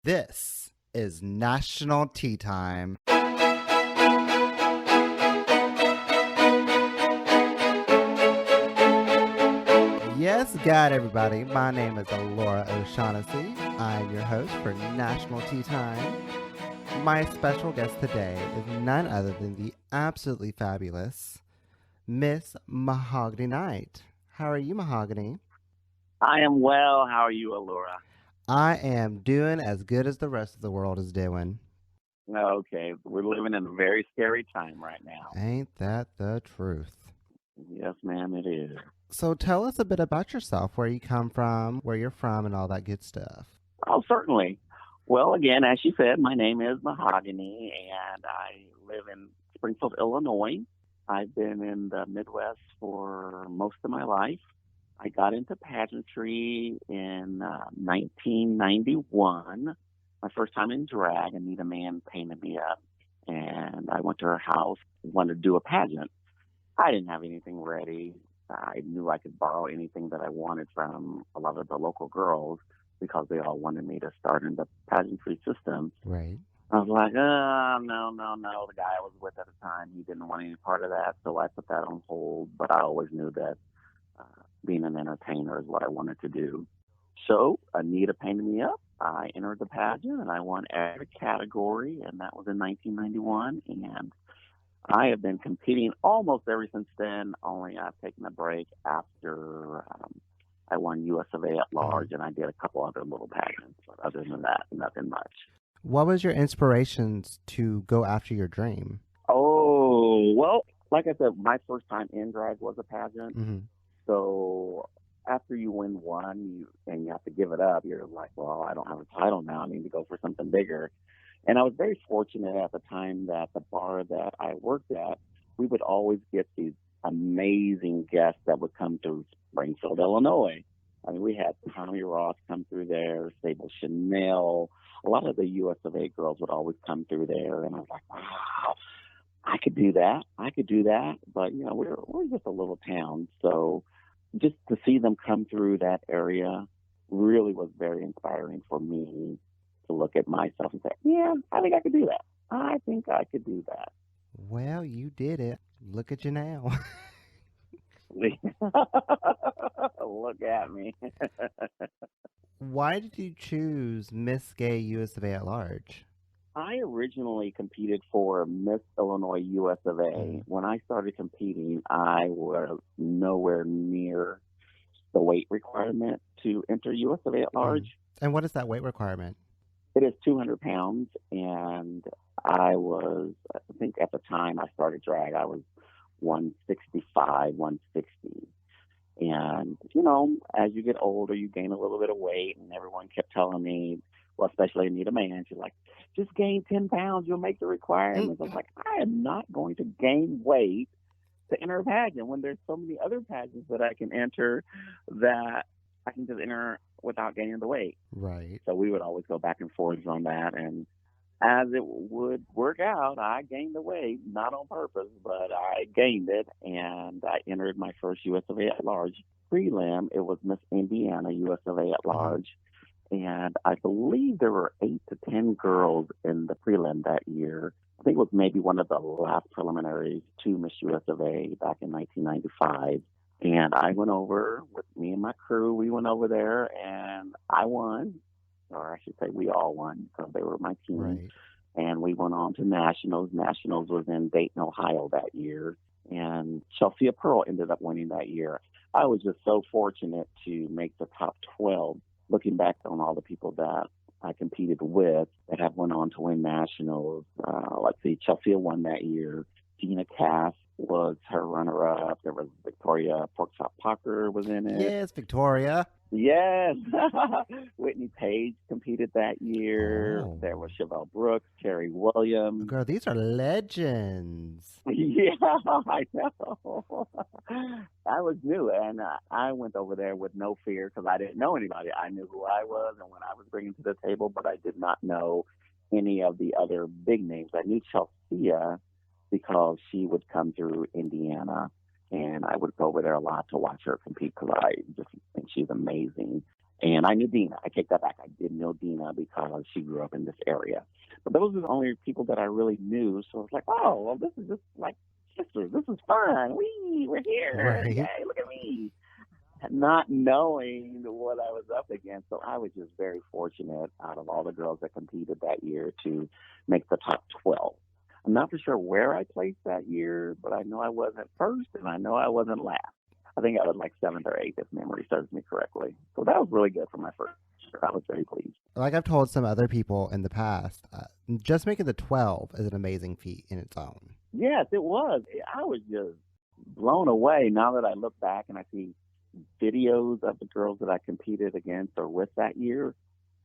This is National Tea Time. Yes, God, everybody. My name is Laura O'Shaughnessy. I'm your host for National Tea Time. My special guest today is none other than the absolutely fabulous Miss Mahogany Knight. How are you, Mahogany? I am well. How are you, Allura? I am doing as good as the rest of the world is doing. Okay, we're living in a very scary time right now. Ain't that the truth? Yes, ma'am, it is. So tell us a bit about yourself, where you come from, where you're from, and all that good stuff. Oh, certainly. Well, again, as you said, my name is Mahogany, and I live in Springfield, Illinois. I've been in the Midwest for most of my life. I got into pageantry in 1991. My first time in drag, Anita Man painted me up, and I went to her house, wanted to do a pageant. I didn't have anything ready. I knew I could borrow anything that I wanted from a lot of the local girls because they all wanted me to start in the pageantry system. Right. I was like, no. The guy I was with at the time, he didn't want any part of that, so I put that on hold. But I always knew that being an entertainer is what I wanted to do. So Anita painted me up. I entered the pageant, and I won every category, and that was in 1991. And I have been competing almost ever since then, only I've taken a break after I won USofA at large, and I did a couple other little pageants. But other than that, nothing much. What was your inspirations to go after your dream? Oh, well, like I said, my first time in drag was a pageant. Mm-hmm. So after you win one and you have to give it up, you're like, well, I don't have a title now. I need to go for something bigger. And I was very fortunate at the time that the bar that I worked at, we would always get these amazing guests that would come to Springfield, Illinois. I mean, we had Tommy Ross come through there, Sable Chanel. A lot of the USofA girls would always come through there. And I was like, wow, I could do that. I could do that. But, you know, we're just a little town. So just to see them come through that area really was very inspiring for me to look at myself and say, yeah, I think I could do that. I think I could do that. Well, you did it. Look at you now. Look at me. Why did you choose Miss Gay USofA at large? I originally competed for Miss Illinois USofA. When I started competing, I was nowhere near the weight requirement to enter USofA at large. And what is that weight requirement? It is 200 pounds, and I think at the time I started drag, I was 165, 160. And, you know, as you get older, you gain a little bit of weight, and everyone kept telling me, well, especially Anita Man, she's like, just gain 10 pounds, you'll make the requirements. I was like, I am not going to gain weight to enter a pageant when there's so many other pageants that I can enter that I can just enter without gaining the weight. Right. So we would always go back and forth on that. And as it would work out, I gained the weight, not on purpose, but I gained it. And I entered my first USofA at large prelim. It was Miss Indiana USofA at large. And I believe there were 8 to 10 girls in the prelim that year. I think it was maybe one of the last preliminaries to Miss USofA back in 1995. And I went over with me and my crew. We went over there and I won, or I should say we all won because they were my team. Right. And we went on to Nationals. Nationals was in Dayton, Ohio that year. And Chelsea Pearl ended up winning that year. I was just so fortunate to make the top 12. Looking back on all the people that I competed with that have went on to win nationals, let's see, Chelsea won that year. Gina Cass was her runner-up. There was Victoria Porkchop Parker was in it. Yes, Victoria. Yes. Whitney Page competed that year. Oh. There was Chevelle Brooks, Terry Williams. Girl, these are legends. Yeah, I know. I was new, and I went over there with no fear because I didn't know anybody. I knew who I was and what I was bringing to the table, but I did not know any of the other big names. I knew Chelsea because she would come through Indiana, and I would go over there a lot to watch her compete because I just think she's amazing. And I knew Dina. I take that back. I did know Dina because she grew up in this area. But those are the only people that I really knew. So I was like, oh, well, this is just like sisters. This is fun. We're here. Right. Yay, look at me. Not knowing what I was up against. So I was just very fortunate out of all the girls that competed that year to make the top 12. I'm not for sure where I placed that year, but I know I wasn't first and I know I wasn't last. I think I was like seventh or eighth, if memory serves me correctly. So that was really good for my first year. I was very pleased. Like I've told some other people in the past, just making the 12 is an amazing feat in its own. Yes, it was. I was just blown away now that I look back and I see videos of the girls that I competed against or with that year.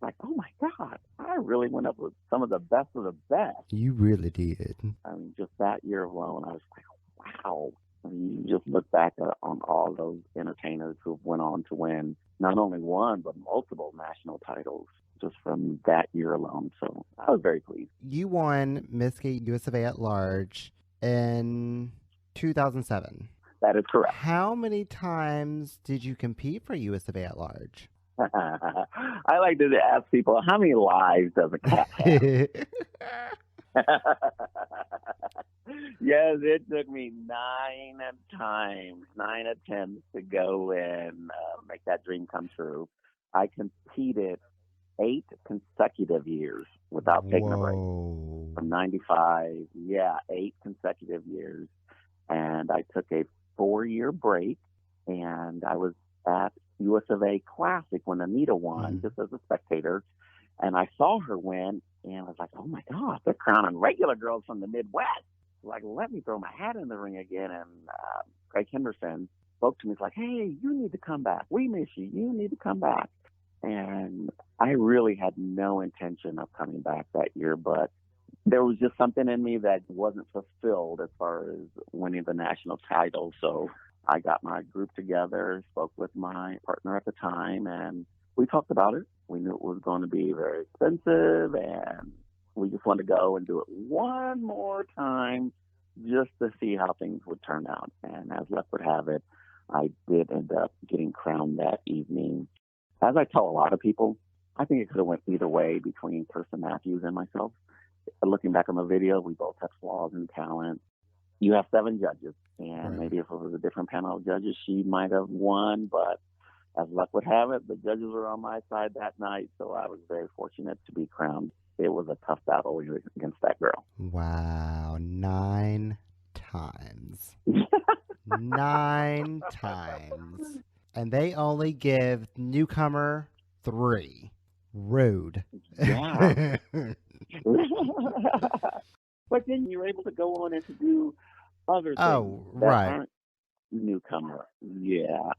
Like, oh my God, I really went up with some of the best of the best. You really did. I mean, just that year alone, I was like, wow. I mean, you just look back on all those entertainers who went on to win not only one, but multiple national titles just from that year alone. So I was very pleased. You won Miss Gay USofA at Large in 2007. That is correct. How many times did you compete for USofA at Large? I like to ask people, how many lives does a cat have? Yes, it took me 9 attempts to go and make that dream come true. I competed 8 consecutive years without taking a break. From 95, 8 consecutive years. And I took a 4-year break, and I was at USofA Classic when Anita won, just as a spectator. And I saw her win, and I was like, oh my God, they're crowning regular girls from the Midwest. Like, let me throw my hat in the ring again. And Craig Henderson spoke to me. He's like, hey, you need to come back. We miss you. You need to come back. And I really had no intention of coming back that year, but there was just something in me that wasn't fulfilled as far as winning the national title. So I got my group together, spoke with my partner at the time, and we talked about it. We knew it was going to be very expensive, and we just wanted to go and do it one more time just to see how things would turn out. And as luck would have it, I did end up getting crowned that evening. As I tell a lot of people, I think it could have went either way between Kirsten Matthews and myself. Looking back on the video, we both have flaws in talent. You have 7 judges, and maybe if it was a different panel of judges, she might have won, but as luck would have it, the judges were on my side that night, so I was very fortunate to be crowned. It was a tough battle against that girl. Wow, 9 times. 9 times. And they only give newcomer 3. Rude. Yeah. But then you're able to go on and to do other things that aren't newcomer. Yeah.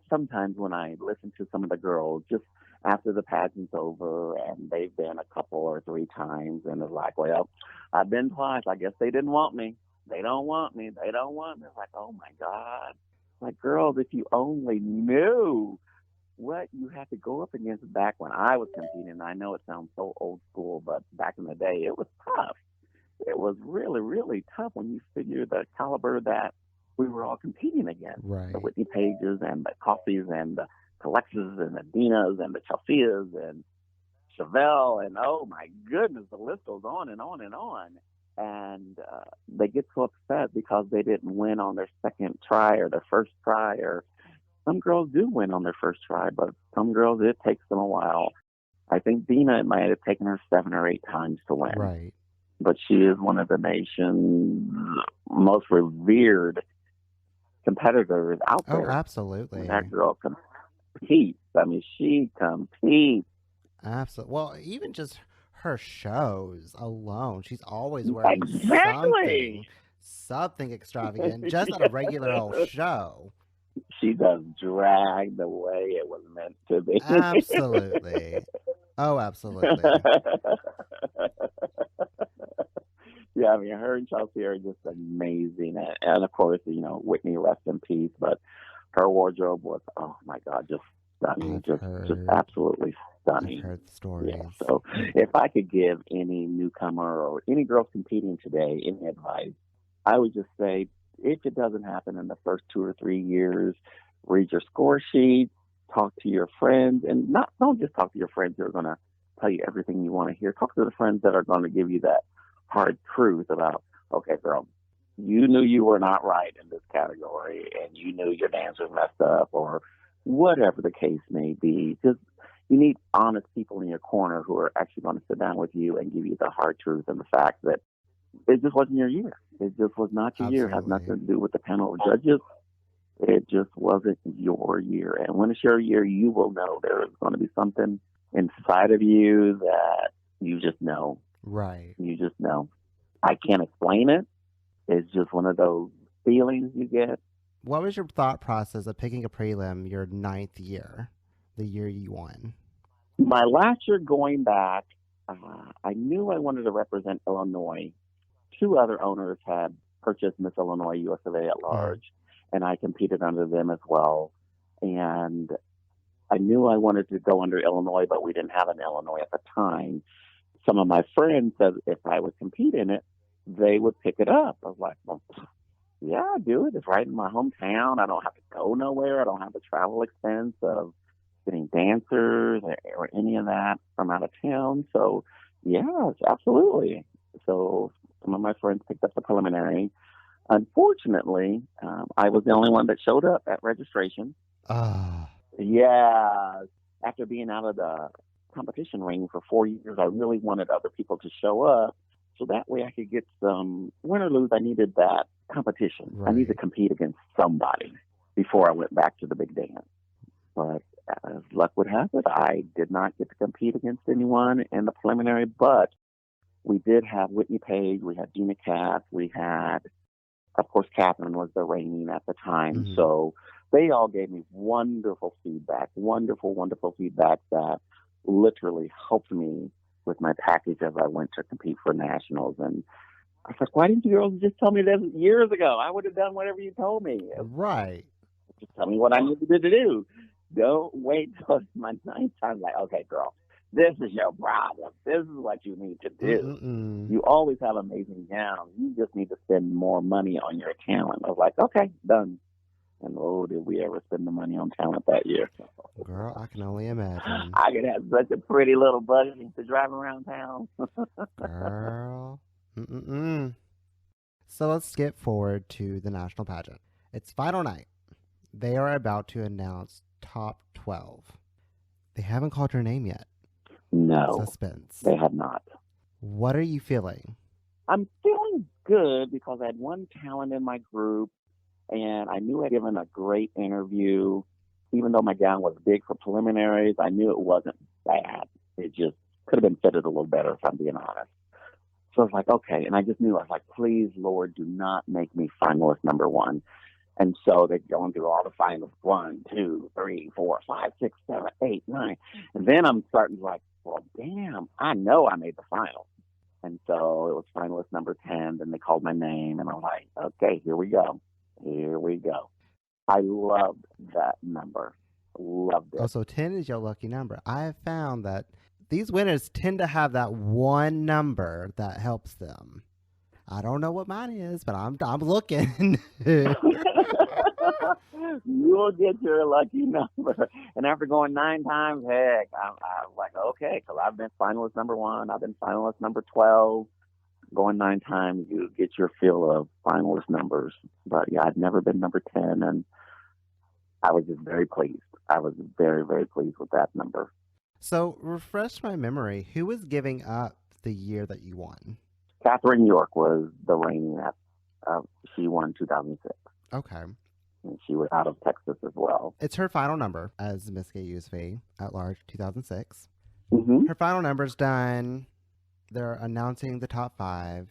Sometimes when I listen to some of the girls, just after the pageant's over and they've been a couple or 3 times, and it's like, well, I've been twice. I guess they didn't want me. They don't want me. They don't want me. It's like, oh my God. Like, girls, if you only knew what you had to go up against back when I was competing. I know it sounds so old school, but back in the day, it was tough. It was really, really tough when you figure the caliber that we were all competing against. Right. The Whitney Pages and the Coffees and the Alexis and the Dinas and the Chelseas and Chevelle. And oh my goodness, the list goes on and on and on. And they get so upset because they didn't win on their second try or their first try. Or some girls do win on their first try, but some girls, it takes them a while. I think Dina, it might have taken her 7 or 8 times to win. Right. But she is one of the nation's most revered competitors out there. Oh, absolutely. When that girl competes. I mean, she competes. Absolutely. Well, even just her shows alone, she's always wearing something extravagant, just on a regular old show. She does drag the way it was meant to be. Absolutely. Oh, absolutely. Yeah, I mean, her and Chelsea are just amazing. And of course, you know, Whitney, rest in peace. But her wardrobe was, oh my God, just stunning. Just absolutely stunning. I've heard the stories. Yeah, so if I could give any newcomer or any girls competing today any advice, I would just say, if it doesn't happen in the first 2 or 3 years, read your score sheet, talk to your friends, and don't just talk to your friends who are going to tell you everything you want to hear. Talk to the friends that are going to give you that hard truth about, okay, girl, you knew you were not right in this category, and you knew your dance was messed up, or whatever the case may be. Just you need honest people in your corner who are actually going to sit down with you and give you the hard truth and the fact that it just wasn't your year. It just was not your year. It has Absolutely. nothing to do with the panel of judges. It just wasn't your year. And when it's your year, you will know there is going to be something inside of you that you just know. Right. You just know. I can't explain it. It's just one of those feelings you get. What was your thought process of picking a prelim your ninth year, the year you won? My last year going back, I knew I wanted to represent Illinois. Two other owners had purchased Miss Illinois USofA at large, and I competed under them as well. And I knew I wanted to go under Illinois, but we didn't have an Illinois at the time. Some of my friends said if I would compete in it, they would pick it up. I was like, well, yeah, I'll do it. It's right in my hometown. I don't have to go nowhere. I don't have the travel expense of getting dancers or any of that from out of town. So, yes, absolutely. So some of my friends picked up the preliminary. Unfortunately, I was the only one that showed up at registration. Ah. Yeah. After being out of the competition ring for 4 years, I really wanted other people to show up. So that way I could get some, win or lose, I needed that competition. Right. I needed to compete against somebody before I went back to the big dance. But as luck would have it, I did not get to compete against anyone in the preliminary, but we did have Whitney Page, we had Dina Katz, we had, of course, Catherine was the reigning at the time. Mhm. So they all gave me wonderful feedback that literally helped me with my package as I went to compete for nationals. And I was like, why didn't you girls just tell me this years ago? I would have done whatever you told me. Right. Just tell me what I needed to do. Don't wait till my ninth time. Like, okay, girl, this is your problem. This is what you need to do. Mm-mm-mm. You always have amazing gowns. You just need to spend more money on your talent. I was like, okay, done. And oh, did we ever spend the money on talent that year? Girl, I can only imagine. I could have such a pretty little buggy to drive around town. Girl. Mm-mm-mm. So let's skip forward to the national pageant. It's final night. They are about to announce top 12. They haven't called your name yet. No, Suspense. they have not. What are you feeling? I'm feeling good because I had one talent in my group, and I knew I'd given a great interview. Even though my gown was big for preliminaries, I knew it wasn't bad. It just could have been fitted a little better, if I'm being honest. So I was like, okay. And I just knew, I was like, please, Lord, do not make me finalist number one. And so they're going through all the finals, 1, 2, 3, 4, 5, 6, 7, 8, 9. And then I'm starting like, well, damn, I know I made the final. And so it was finalist number 10. Then they called my name, and I'm like, okay, here we go. Here we go. I loved that number. Loved it. Oh, so 10 is your lucky number. I have found that these winners tend to have that one number that helps them. I don't know what mine is, but I'm looking. You will get your lucky number. And after going 9 times, heck, I'm like, okay, because I've been finalist number 1. I've been finalist number 12. Going 9 times, you get your fill of finalist numbers. But yeah, I've never been number 10, and I was just very pleased. I was very, very pleased with that number. So refresh my memory. Who was giving up the year that you won? Catherine York was the reigning. She won 2006. Okay. And she was out of Texas as well. It's her final number as Miss Gay USofA at large 2006. Mm-hmm. Her final number's done. They're announcing the top 5.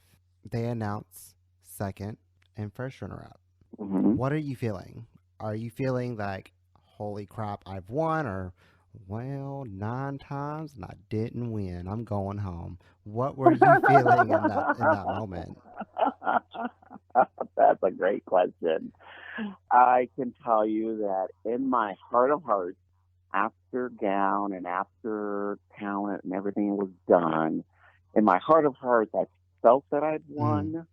They announce second and first runner-up. Mm-hmm. What are you feeling? Are you feeling like, holy crap, I've won, or, well, 9 times and I didn't win, I'm going home? What were you feeling in that moment? That's a great question. I can tell you that in my heart of hearts, after gown and after talent and everything was done, in my heart of hearts, I felt that I'd won.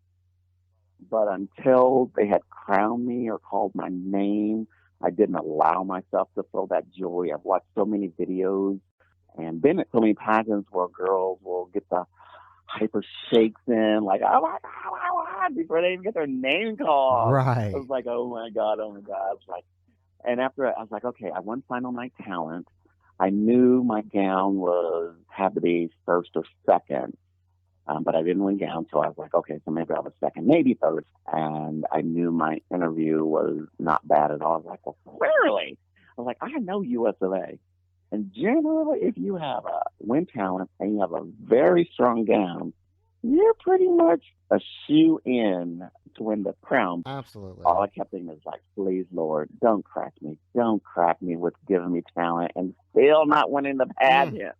But until they had crowned me or called my name, I didn't allow myself to feel that joy. I've watched so many videos and been at so many pageants where girls will get the hyper shakes in, like, oh my God, oh my God, before they even get their name called. I Right. was like, oh my God, oh my God. I was like, and after I was like, okay, I won Final Night Talent. I knew my gown had to be first or second, but I didn't win gown, so I was like, okay, so maybe I was second, maybe third. And I knew my interview was not bad at all. I was like, well, clearly, I was like, I know US of A. And generally, if you have a win talent and you have a very strong gown, you're pretty much a shoe in to win the crown. All Absolutely. I kept thinking is like, please, Lord, don't crack me. Don't crack me with giving me talent and still not winning the Mm. pageant.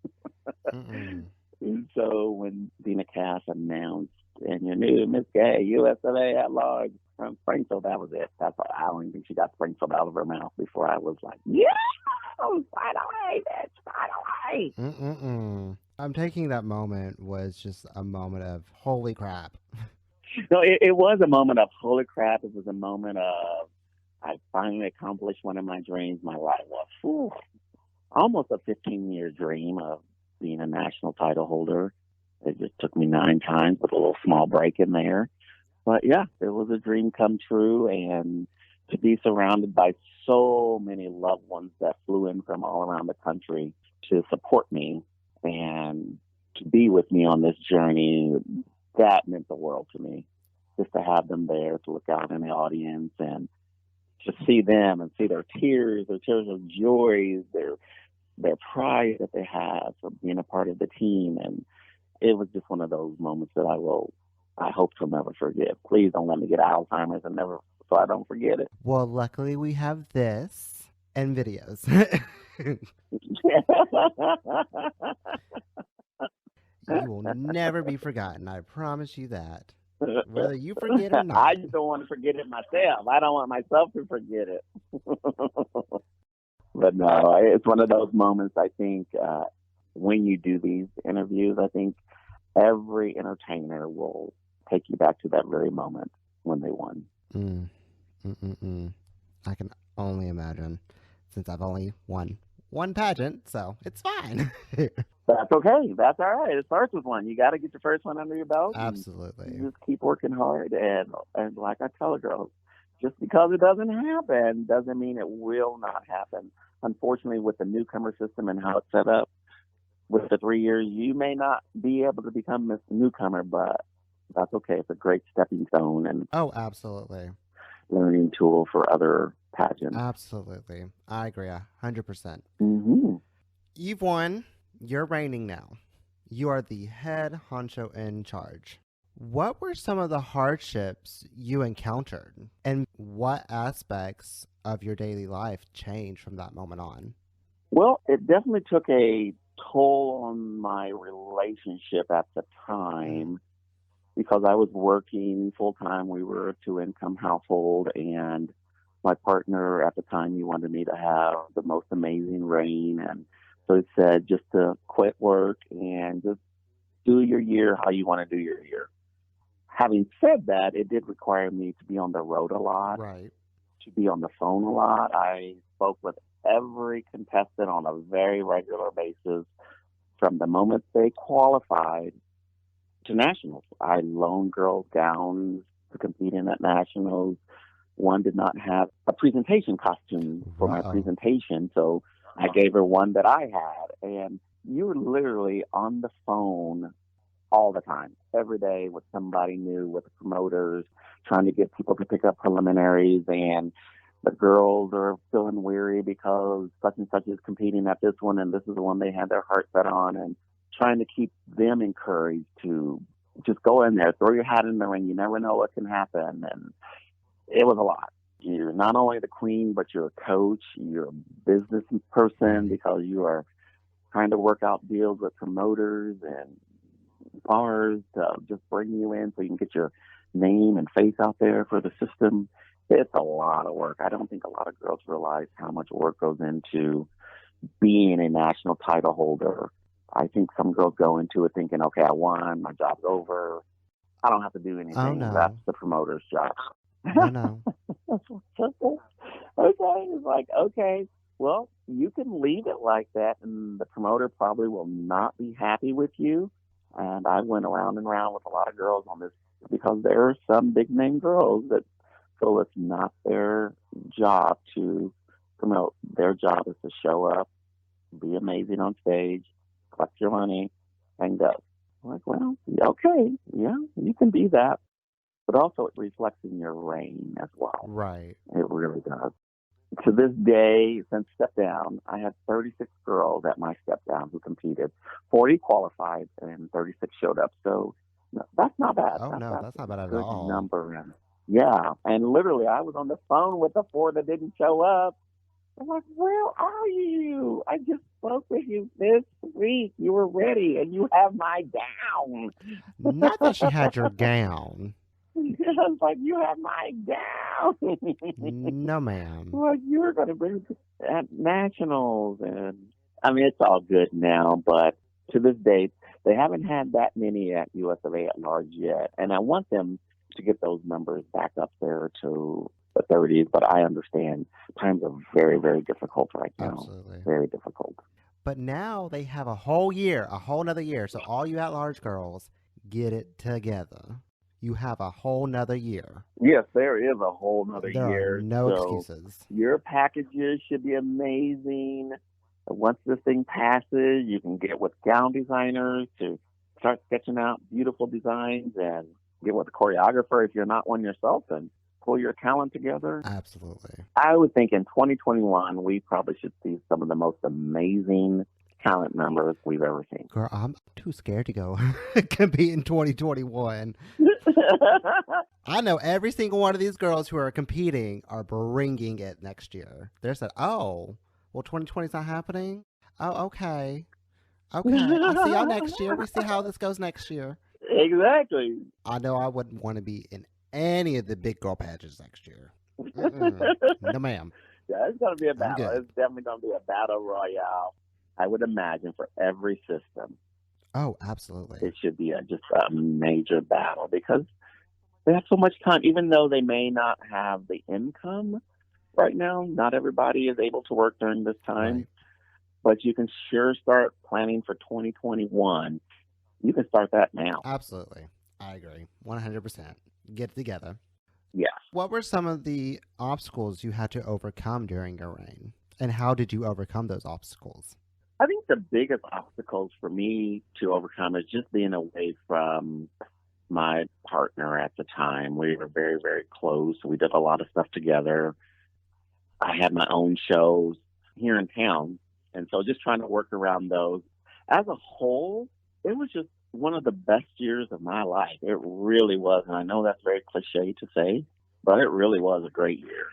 Mm-mm. And so when Dina Cass announced, and you knew Miss Gay USofA at large from Springfield, that was it. That's all. I don't even think she got Springfield out of her mouth before I was like, yeah, fight away, bitch, fight away. Mm-mm-mm. I'm taking that moment was just a moment of holy crap. No, it was a moment of holy crap. It was a moment of I finally accomplished one of my dreams. My life was almost a 15-year dream of being a national title holder. It just took me 9 times with a little small break in there. But yeah, it was a dream come true. And to be surrounded by so many loved ones that flew in from all around the country to support me and to be with me on this journey, that meant the world to me. Just to have them there, to look out in the audience and to see them and see their tears of joy, their pride that they have for being a part of the team. And it was just one of those moments that I hope to never forget. Please don't let me get Alzheimer's and never, so I don't forget it. Well, luckily we have this and videos. You will never be forgotten. I promise you that. Whether you forget or I not. just don't want to forget it myself. I don't want myself to forget it. But no, it's one of those moments. I think when you do these interviews, I think every entertainer will take you back to that very moment when they won. Mm, mm-mm-mm. I can only imagine since I've only won one pageant, so it's fine. That's okay. That's all right. It starts with one. You got to get your first one under your belt, and Absolutely. you just keep working hard. And like I tell the girls, just because it doesn't happen doesn't mean it will not happen. Unfortunately, with the newcomer system and how it's set up, with the 3 years, you may not be able to become Miss Newcomer, but that's okay. It's a great stepping stone and Oh, absolutely. learning tool for other pageants. Absolutely. I agree 100%. Mm-hmm. You've won. You're reigning now. You are the head honcho in charge. What were some of the hardships you encountered, and what aspects of your daily life changed from that moment on? Well, it definitely took a toll on my relationship at the Mm. time because I was working full time. We were a two income household, and my partner at the time, he wanted me to have the most amazing reign. And so he said just to quit work and just do your year how you want to do your year. Having said that, it did require me to be on the road a lot, Right. to be on the phone a lot. I spoke with every contestant on a very regular basis from the moment they qualified to nationals. I loaned girls gowns to compete in at nationals. One did not have a presentation costume for my Uh-oh. presentation, so I gave her one that I had. And you were literally on the phone all the time, every day with somebody new, with the promoters, trying to get people to pick up preliminaries. And the girls are feeling weary because such and such is competing at this one, and this is the one they had their heart set on, and trying to keep them encouraged to just go in there, throw your hat in the ring. You never know what can happen. And it was a lot. You're not only the queen, but you're a coach, you're a business person Right. because you are trying to work out deals with promoters and bars to just bring you in so you can get your name and face out there for the system. It's a lot of work. I don't think a lot of girls realize how much work goes into being a national title holder. I think some girls go into it thinking, okay, I won, my job's over. I don't have to do Oh anything. That's no. the promoter's job. No, no. Okay, it's like, okay, well, you can leave it like that, and the promoter probably will not be happy with you. And I went around and around with a lot of girls on this because there are some big name girls that feel it's not their job to promote. Their job is to show up, be amazing on stage, collect your money, and go. I'm like, well, yeah, okay, yeah, you can be that, but also it reflects in your reign as well. Right. It really does. To this day, since step down, I had 36 girls at my step down who competed. 40 qualified and 36 showed up. So no, that's not bad. Oh no, That's that's not a bad at good all. number. And yeah, and literally, I was on the phone with the 4 that didn't show up. I'm like, where are you? I just spoke with you this week. You were ready, and you have my gown. Not that she had your gown. I was like, you have my gown. No, ma'am. Well, you were going to bring it at nationals, and I mean, it's all good now. But to this day, they haven't had that many at USofA at large yet, and I want them to get those numbers back up there to the 30s. But I understand times are very, very difficult right now. Absolutely. Very difficult. But now they have a whole year, a whole nother year. So all you at-large girls, get it together. You have a whole nother year. Yes, there is a whole nother There year. are no So excuses. your packages should be amazing. Once this thing passes, you can get with gown designers to start sketching out beautiful designs and get with a choreographer if you're not one yourself and pull your talent together. Absolutely. I would think in 2021, we probably should see some of the most amazing talent numbers we've ever seen. Girl, I'm too scared to go compete in 2021. I know every single one of these girls who are competing are bringing it next year. They're said, oh, well, 2020 is not happening? Oh, okay. Okay. I'll see y'all next year. We see how this goes next year. Exactly. I know I wouldn't want to be in any of the big girl pageants next year. No, ma'am. Yeah, it's going to be a I'm battle. good. It's definitely going to be a battle royale. I would imagine for every system, Oh, absolutely. it should be just a major battle because they have so much time. Even though they may not have the income right now, not everybody is able to work during this time. Right. But you can sure start planning for 2021. You can start that now. Absolutely. I agree. 100%. Get it together. Yeah. What were some of the obstacles you had to overcome during your reign? And how did you overcome those obstacles? I think the biggest obstacles for me to overcome is just being away from my partner at the time. We were very, very close. We did a lot of stuff together. I had my own shows here in town. And so just trying to work around those. As a whole, it was just one of the best years of my life. It really was. And I know that's very cliche to say, but it really was a great year.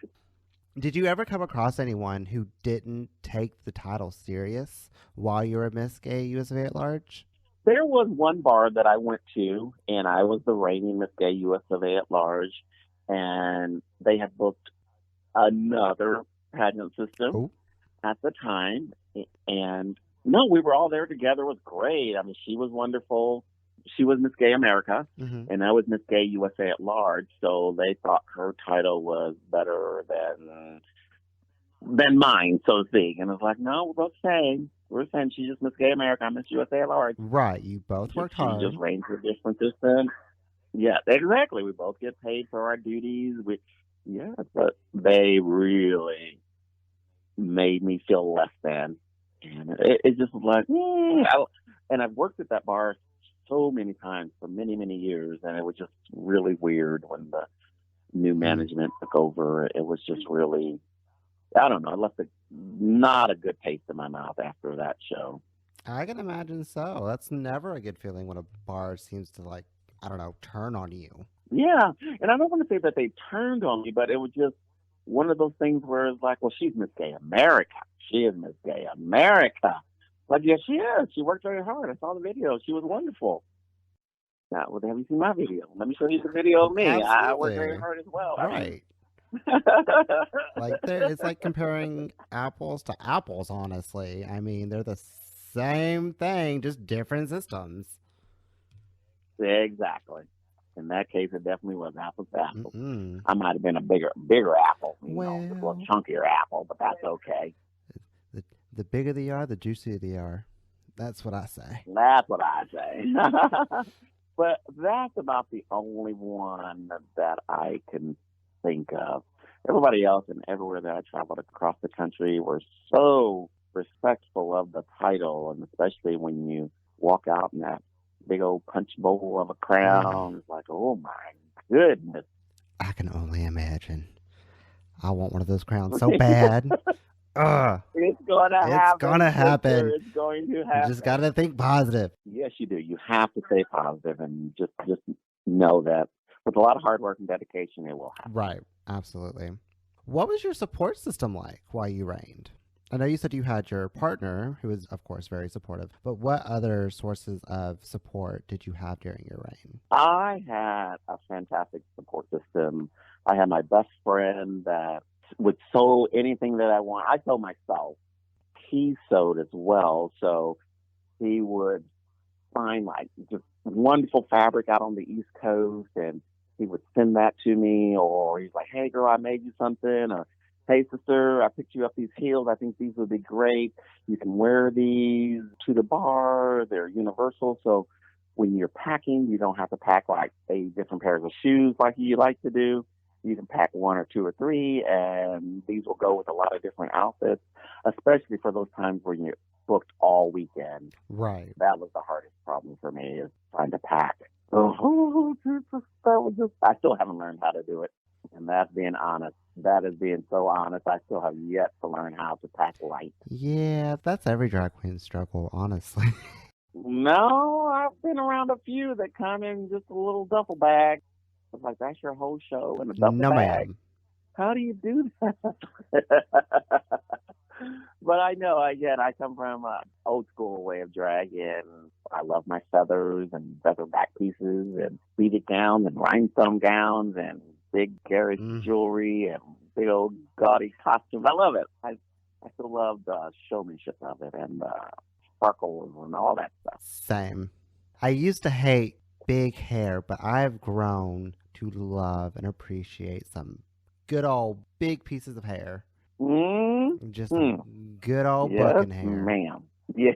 Did you ever come across anyone who didn't take the title serious while you were Miss Gay USofA at large? There was one bar that I went to, and I was the reigning Miss Gay USofA at large, and they had booked another pageant system at the time. And no, we were all there together. It was great. I mean, she was wonderful. She was Miss Gay America, and I was Miss Gay USA at large. So they thought her title was better than mine, so to speak. And I was like, no, we're both saying she's just Miss Gay America, I'm Miss USA at large. Right, you both worked hard. She just reigns for different systems. Yeah, exactly. We both get paid for our duties. But they really made me feel less than, and it just was like, and I've worked at that bar so many times for many, many years, and it was just really weird when the new management took over. It was just really, I don't know, it left not a good taste in my mouth after that show. I can imagine so. That's never a good feeling when a bar seems to, like, I don't know, turn on you. Yeah, and I don't want to say that they turned on me, but it was just one of those things where it's like, well, she's Miss Gay America. She is Miss Gay America. Like, yes, she is. She worked very hard. I saw the video. She was wonderful. Now, well, have you seen my video? Let me show you the video of me. Absolutely. I worked very hard as well. Right. It's like comparing apples to apples, honestly. I mean, they're the same thing, just different systems. Exactly. In that case, it definitely was apples to apples. Mm-mm. I might have been a bigger apple, just a little Well, chunkier apple, but that's okay. the, the bigger they are, the juicier they are. That's what I say. That's what I say. But that's about the only one that I can think of. Everybody else and everywhere that I traveled across the country were so respectful of the title, and especially when you walk out in that big old punch bowl of a Mm. crown, it's like, oh my goodness. I can only imagine. I want one of those crowns so bad. Ugh. It's going to It's happen, gonna sister. happen. It's going to You just happen. gotta think positive. Yes, you do. You have to stay positive and just know that with a lot of hard work and dedication, it will happen. Right. Absolutely. What was your support system like while you reigned? I know you said you had your partner, who was, of course, very supportive, but what other sources of support did you have during your reign? I had a fantastic support system. I had my best friend that would sew anything that I want. I sew myself. He sewed as well, so he would find like just wonderful fabric out on the East Coast, and he would send that to me, or he's like, "Hey, girl, I made you something," or "Hey, sister, I picked you up these heels. I think these would be great. You can wear these to the bar. They're universal, so when you're packing, you don't have to pack like 8 different pairs of shoes like you like to do. You can pack one or two or three, and these will go with a lot of different outfits, especially for those times where you're booked all weekend. Right. That was the hardest problem for me, is trying to pack. Oh, I still haven't learned how to do it. And that's being honest. That is being so honest. I still have yet to learn how to pack light. Yeah, that's every drag queen's struggle, honestly. No, I've been around a few that come in just a little duffel bag. It's like, that's your whole show in a duffel No, bag. ma'am. How do you do that? But I know, again, I come from an old school way of drag, and I love my feathers and feather back pieces and beaded gowns and rhinestone gowns and big garish Mm, jewelry and big old gaudy costumes. I love it. I still love the showmanship of it and the sparkles and all that stuff. same. I used to hate big hair, but I've grown to love and appreciate some good old big pieces of hair. Just Mm-hmm. some good old Yes, bucking hair. ma'am. Yeah.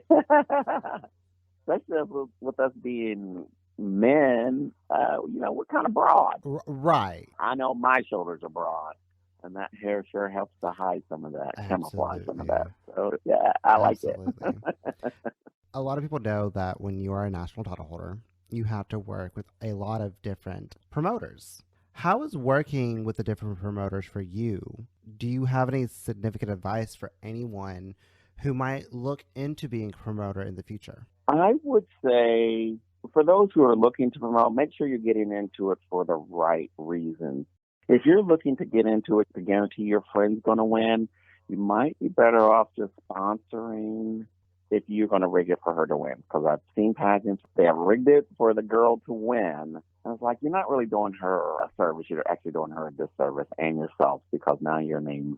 Especially with us being men, we're kind of broad. Right. I know my shoulders are broad, and that hair sure helps to hide some of that, camouflage some of Absolutely. that. So, yeah, I like it. Absolutely. A lot of people know that when you are a national title holder, you have to work with a lot of different promoters. How is working with the different promoters for you? Do you have any significant advice for anyone who might look into being a promoter in the future? I would say for those who are looking to promote, make sure you're getting into it for the right reasons. If you're looking to get into it to guarantee your friend's going to win, you might be better off just sponsoring if you're going to rig it for her to win. Because I've seen pageants, they have rigged it for the girl to win. I was like, you're not really doing her a service. You're actually doing her a disservice and yourself, because now your name's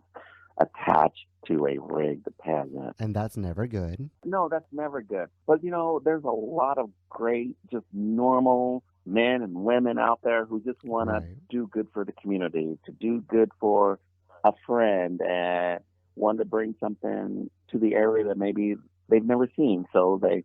attached to a rigged pageant. And that's never good. No, that's never good. But there's a lot of great, just normal men and women out there who just want to Right. do good for the community, to do good for a friend, and want to bring something to the area that maybe they've never seen. So they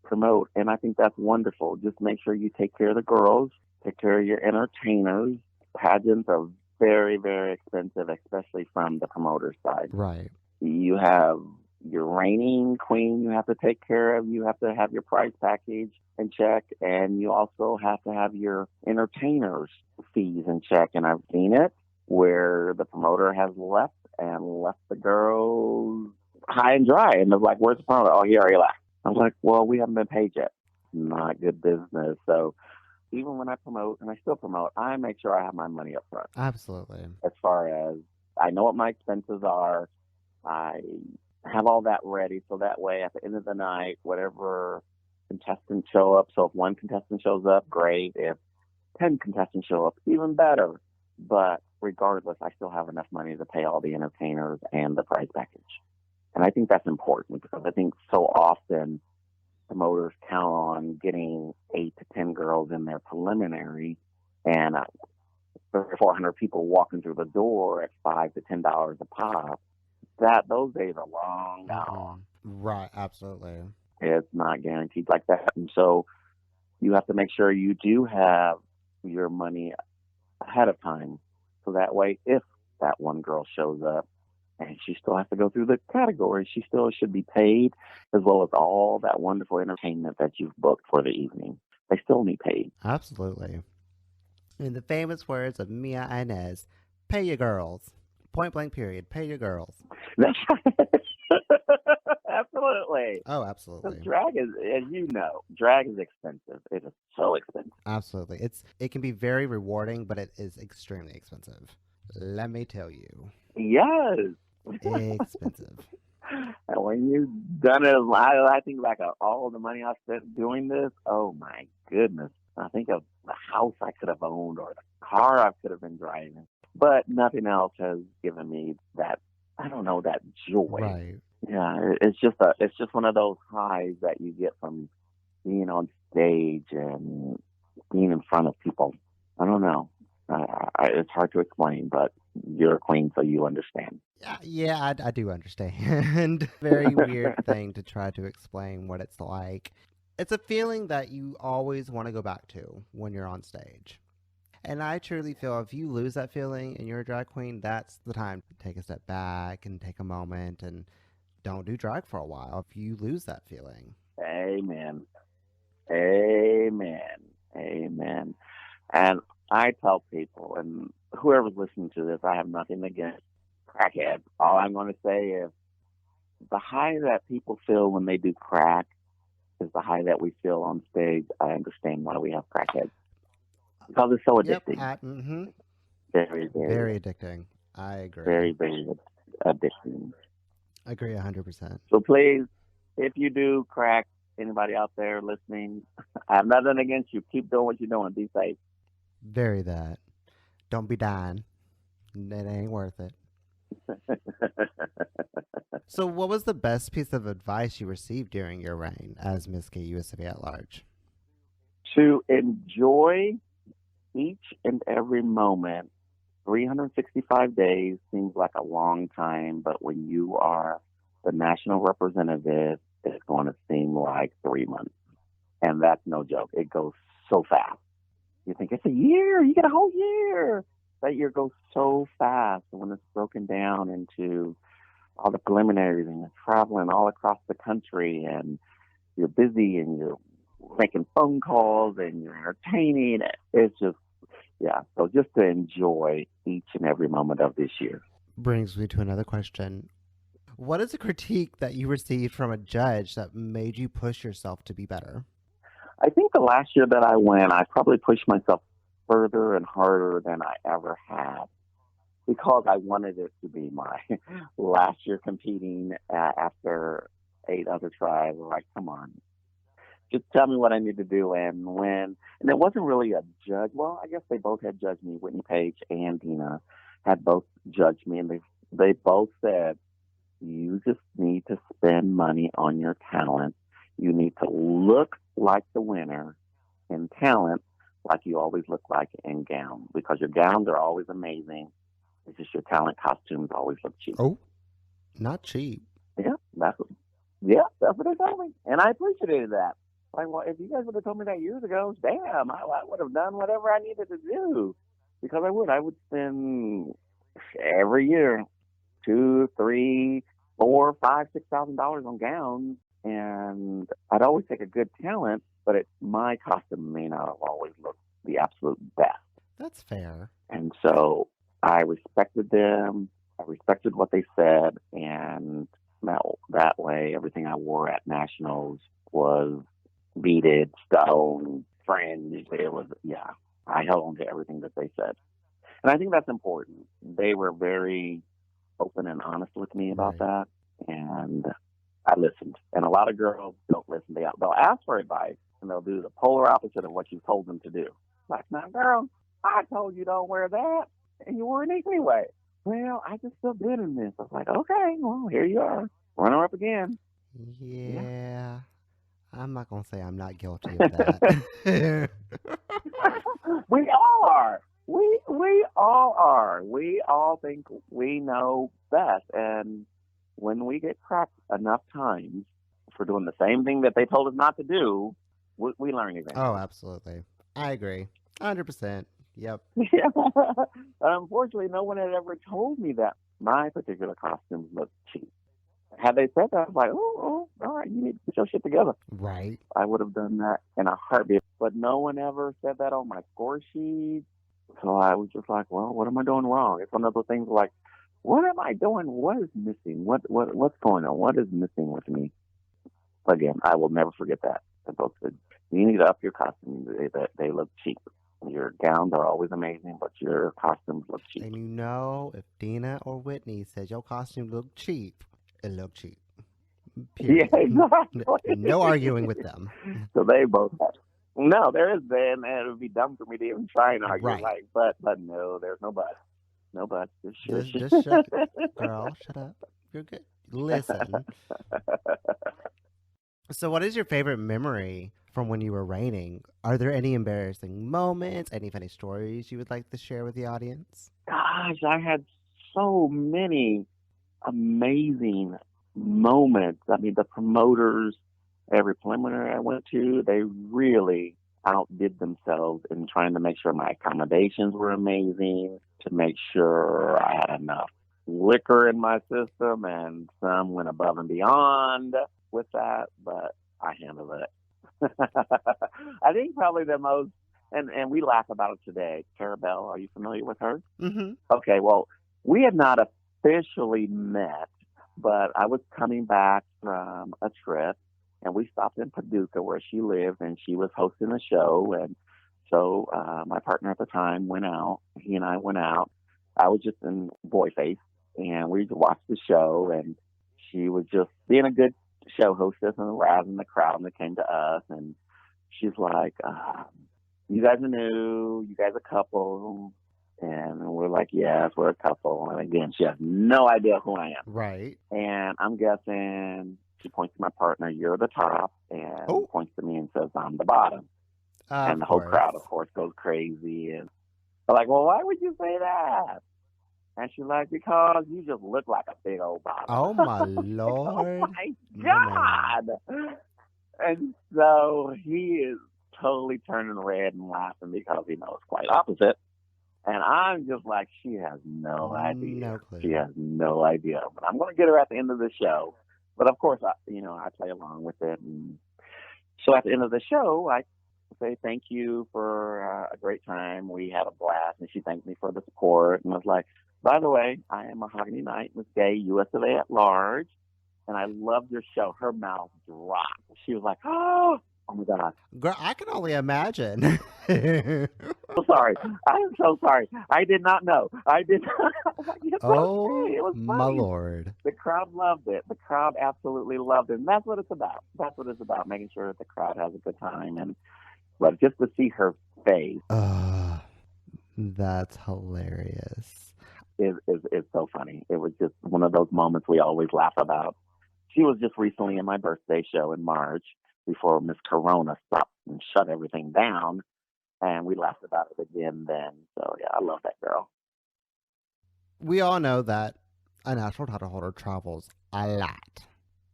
promote. And I think that's wonderful. Just make sure you take care of the girls, take care of your entertainers. Pageants are very, very expensive, especially from the promoter side. Right. You have your reigning queen you have to take care of. You have to have your prize package in check, and you also have to have your entertainers' fees in check. And I've seen it where the promoter has left the girls high and dry, and they're like, "Where's the promoter?" "Oh, he already left." I was like, "Well, we haven't been paid yet." Not good business. So even when I promote, and I still promote, I make sure I have my money up front. Absolutely. As far as I know what my expenses are, I have all that ready, so that way at the end of the night, whatever contestants show up, so if one contestant shows up, great. If 10 contestants show up, even better. But regardless, I still have enough money to pay all the entertainers and the prize package. And I think that's important, because I think so often promoters count on getting 8 to 10 girls in their preliminary, and 300 or 400 people walking through the door at $5 to $10 a pop. Those days are long gone. Right, absolutely. It's not guaranteed like that, and so you have to make sure you do have your money ahead of time, so that way, if that one girl shows up and she still has to go through the category, she still should be paid, as well as all that wonderful entertainment that you've booked for the evening. They still need paid. Absolutely. In the famous words of Mia Inez, pay your girls. Point blank period. Pay your girls. That's absolutely. Oh, Because absolutely. drag is, as you know, drag is expensive. It is so expensive. Absolutely. It can be very rewarding, but it is extremely expensive. Let me tell you. Yes. Expensive. And when you've done it, I think back of all the money I spent doing this. Oh my goodness! I think of the house I could have owned or the car I could have been driving, but nothing else has given me that. I don't know, that joy. Right. Yeah, it's just one of those highs that you get from being on stage and being in front of people. I don't know. It's hard to explain, but you're a queen, so you understand. Yeah, I do understand. Very weird thing to try to explain what it's like. It's a feeling that you always want to go back to when you're on stage. And I truly feel if you lose that feeling and you're a drag queen, that's the time to take a step back and take a moment and don't do drag for a while if you lose that feeling. Amen. Amen. Amen. And I tell people, and whoever's listening to this, I have nothing against crackheads. All I'm going to say is the high that people feel when they do crack is the high that we feel on stage. I understand why we have crackheads. Because it's so addicting. Yep. Very, Very addicting. I agree. very, very addicting. Agree 100%. So please, if you do crack, anybody out there listening, I have nothing against you. Keep doing what you're doing. Be safe. Very that. Don't be dying. It ain't worth it. So, what was the best piece of advice you received during your reign as Miss Gay USofA at large? To enjoy each and every moment. 365 days seems like a long time, but when you are the national representative, it's going to seem like 3 months. And that's no joke. It goes so fast. You think it's a year, you get a whole year. That year goes so fast. And when it's broken down into all the preliminaries and you're traveling all across the country and you're busy and you're making phone calls and you're entertaining, it's just, yeah. So just to enjoy each and every moment of this year. Brings me to another question. What is a critique that you received from a judge that made you push yourself to be better? I think the last year that I went, I probably pushed myself further and harder than I ever had because I wanted it to be my last year competing after 8 other tries. Like, come on, just tell me what I need to do and when. And it wasn't really a judge. Well, I guess they both had judged me. Whitney Page and Dina had both judged me, and they both said, you just need to spend money on your talent. You need to look like the winner in talent, like you always look like in gowns, because your gowns are always amazing. It's just your talent costumes always look cheap. Oh, not cheap. Yeah, that's what they told me, and I appreciated that. Like, well, if you guys would have told me that years ago, damn, I would have done whatever I needed to do, because I would spend every year $2, $3, $4, $5, $6,000 on gowns, and I'd always take a good talent, but my costume may not have always looked the absolute best. That's fair. And so I respected them. I respected what they said, and that way, everything I wore at nationals was beaded, stone, fringe. It was, yeah. I held on to everything that they said, and I think that's important. They were very open and honest with me about that, and I listened. And a lot of girls don't listen. They'll ask for advice, and they'll do the polar opposite of what you told them to do. Like, now, girl, I told you don't wear that, and you wore it anyway. Well, I just feel good in this. I was like, okay, well, here you are. Runner up again. Yeah. I'm not going to say I'm not guilty of that. We all think we know best. And when we get cracked enough times for doing the same thing that they told us not to do, we learn Oh, eventually. absolutely. I agree. 100%. Yep. Yeah. Unfortunately, no one had ever told me that my particular costumes looked cheap. Had they said that, I was like, all right, you need to put your shit together. Right. I would have done that in a heartbeat. But no one ever said that on my score sheet. So I was just like, well, what am I doing wrong? It's one of those things like, what am I doing? What is missing? What's going on? What is missing with me? Again, I will never forget that. The folks said, you need to up your costumes. They look cheap. Your gowns are always amazing, but your costumes look cheap. And if Dina or Whitney says your costume looked cheap, it looked cheap. Period. Yeah, exactly. No arguing with them. So they both have. No, there is, and it would be dumb for me to even try and argue. Right. Like, but no, there's no but. No but. Just shut, girl, shut up. You're good. Listen. So what is your favorite memory from when you were reigning? Are there any embarrassing moments, any funny stories you would like to share with the audience? Gosh, I had so many amazing moments. I mean, the promoters, every preliminary I went to, they really outdid themselves in trying to make sure my accommodations were amazing, to make sure I had enough liquor in my system, and some went above and beyond with that, but I handled it. I think probably the most, and we laugh about it today. Carabelle, are you familiar with her? Mm-hmm. Okay, well, we had not officially met, but I was coming back from a trip, and we stopped in Paducah where she lived, and she was hosting a show. And so my partner at the time went out. He and I went out. I was just in boy face, and we watched the show, and she was just being a good show hostess and rousing the crowd, and they came to us, and she's like, you guys are new, you guys are a couple. And we're like, yes, we're a couple. And again, she has no idea who I am. Right. And I'm guessing she points to my partner, you're the top, and points to me and says, I'm the bottom. And the whole crowd, of course, goes crazy. And they're like, well, why would you say that? And she's like, because you just look like a big old bottom. Oh, my Lord. Oh, my God. And so he is totally turning red and laughing because he knows quite opposite. And I'm just like, she has no idea. No clue. She has no idea. But I'm going to get her at the end of the show. But of course, I play along with it. And so at the end of the show, I say thank you for a great time. We had a blast. And she thanked me for the support and was like, by the way, I am Mahogany Knight, Miss Gay USofA at large. And I loved your show. Her mouth dropped. She was like, oh my God. Girl, I can only imagine. So sorry. I am so sorry. I did not know. I did not. Oh, it was my Lord. The crowd loved it. The crowd absolutely loved it. And that's what it's about. That's what it's about, making sure that the crowd has a good time. But just to see her face. That's hilarious. Is so funny. It was just one of those moments we always laugh about. She was just recently in my birthday show in March before Miss Corona stopped and shut everything down. And we laughed about it again then. So, yeah, I love that girl. We all know that a national title holder travels a lot.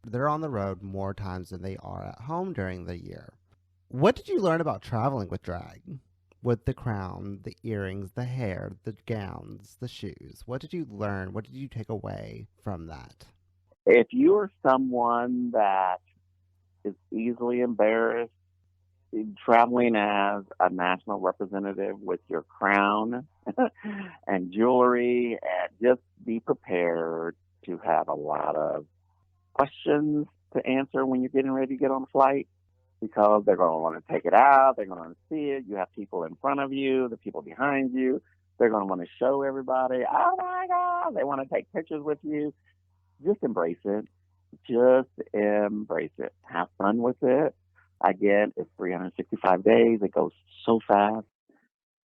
They're on the road more times than they are at home during the year. What did you learn about traveling with drag? With the crown, the earrings, the hair, the gowns, the shoes. What did you learn? What did you take away from that? If you're someone that is easily embarrassed, traveling as a national representative with your crown and jewelry, and just be prepared to have a lot of questions to answer when you're getting ready to get on the flight, because they're going to want to take it out. They're going to see it. You have people in front of you, the people behind you. They're going to want to show everybody, oh my God, they want to take pictures with you. Just embrace it. Just embrace it. Have fun with it. Again, it's 365 days. It goes so fast.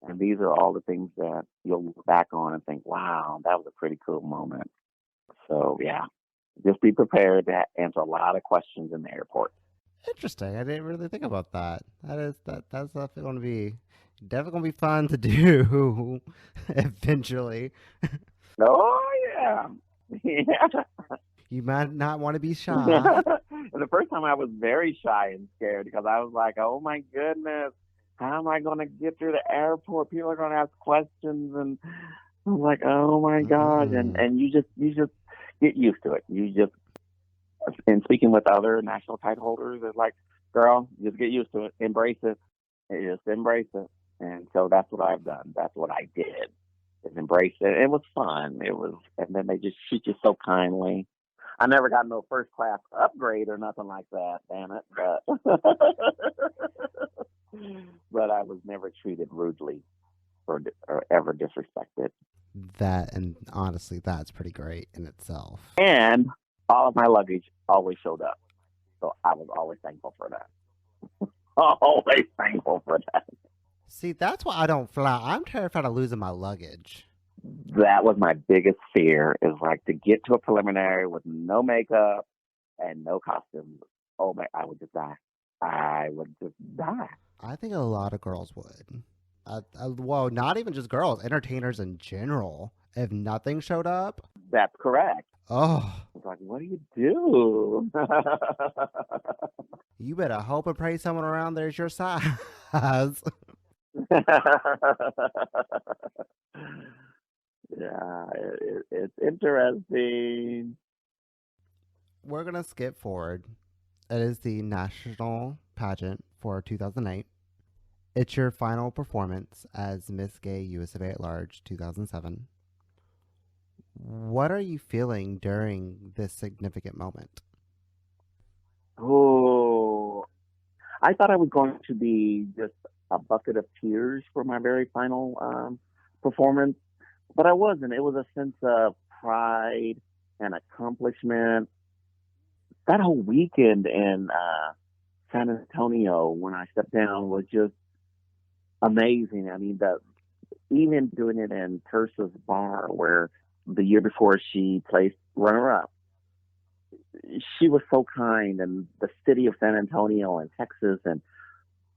And these are all the things that you'll look back on and think, wow, that was a pretty cool moment. So, yeah, just be prepared to answer a lot of questions in the airport. Interesting. I didn't really think about that. That's definitely going to be fun to do eventually. Oh, yeah. Yeah. You might not want to be shy. And the first time I was very shy and scared because I was like, oh my goodness, how am I going to get through the airport? People are going to ask questions. And I'm like, oh my God. Mm-mm. And you just get used to it. You just, and speaking with other national title holders, it's like, girl, just get used to it. Embrace it. Just embrace it. And so that's what I've done. That's what I did. Is embrace it. It was fun. It was, and then they just treat you so kindly. I never got no first class upgrade or nothing like that. Damn it! But but I was never treated rudely or ever disrespected. That, and honestly, that's pretty great in itself. And all of my luggage always showed up, so I was always thankful for that. Always thankful for that. See, that's why I don't fly. I'm terrified of losing my luggage. That was my biggest fear. Is like to get to a preliminary with no makeup and no costumes. Oh my! I would just die. I would just die. I think a lot of girls would. Well, not even just girls, entertainers in general. If nothing showed up, That's correct. oh, It's like, what do you do? you better hope and pray someone around there's your size. Yeah, it's interesting. We're going to skip forward. It is the national pageant for 2008. It's your final performance as Miss Gay USofA at Large 2007. What are you feeling during this significant moment? Oh, I thought I was going to be just a bucket of tears for my very final performance, but I wasn't. It was a sense of pride and accomplishment. That whole weekend in San Antonio when I stepped down was just amazing. I mean, even doing it in Tersa's bar, where the year before she placed runner up, she was so kind, and the city of San Antonio and Texas and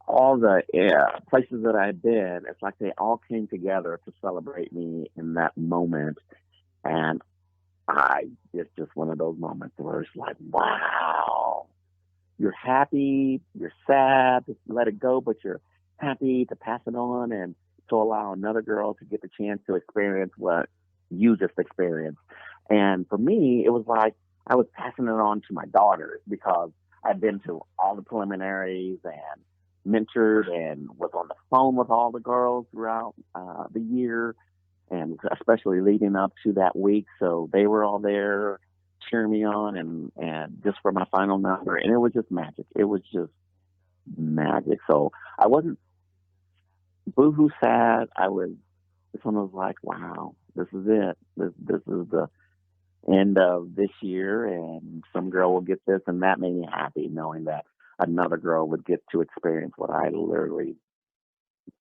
all the places that I've been, it's like they all came together to celebrate me in that moment. And it's just one of those moments where it's like, wow, you're happy, you're sad to let it go, but you're happy to pass it on and to allow another girl to get the chance to experience what you just experienced. And for me, it was like I was passing it on to my daughters because I'd been to all the preliminaries and mentored and was on the phone with all the girls throughout the year and especially leading up to that week. So they were all there cheering me on and just for my final number. And it was just magic. It was just magic. So I wasn't boohoo sad. This one was like, wow, this is it. This is the end of this year and some girl will get this. And that made me happy knowing that another girl would get to experience what I literally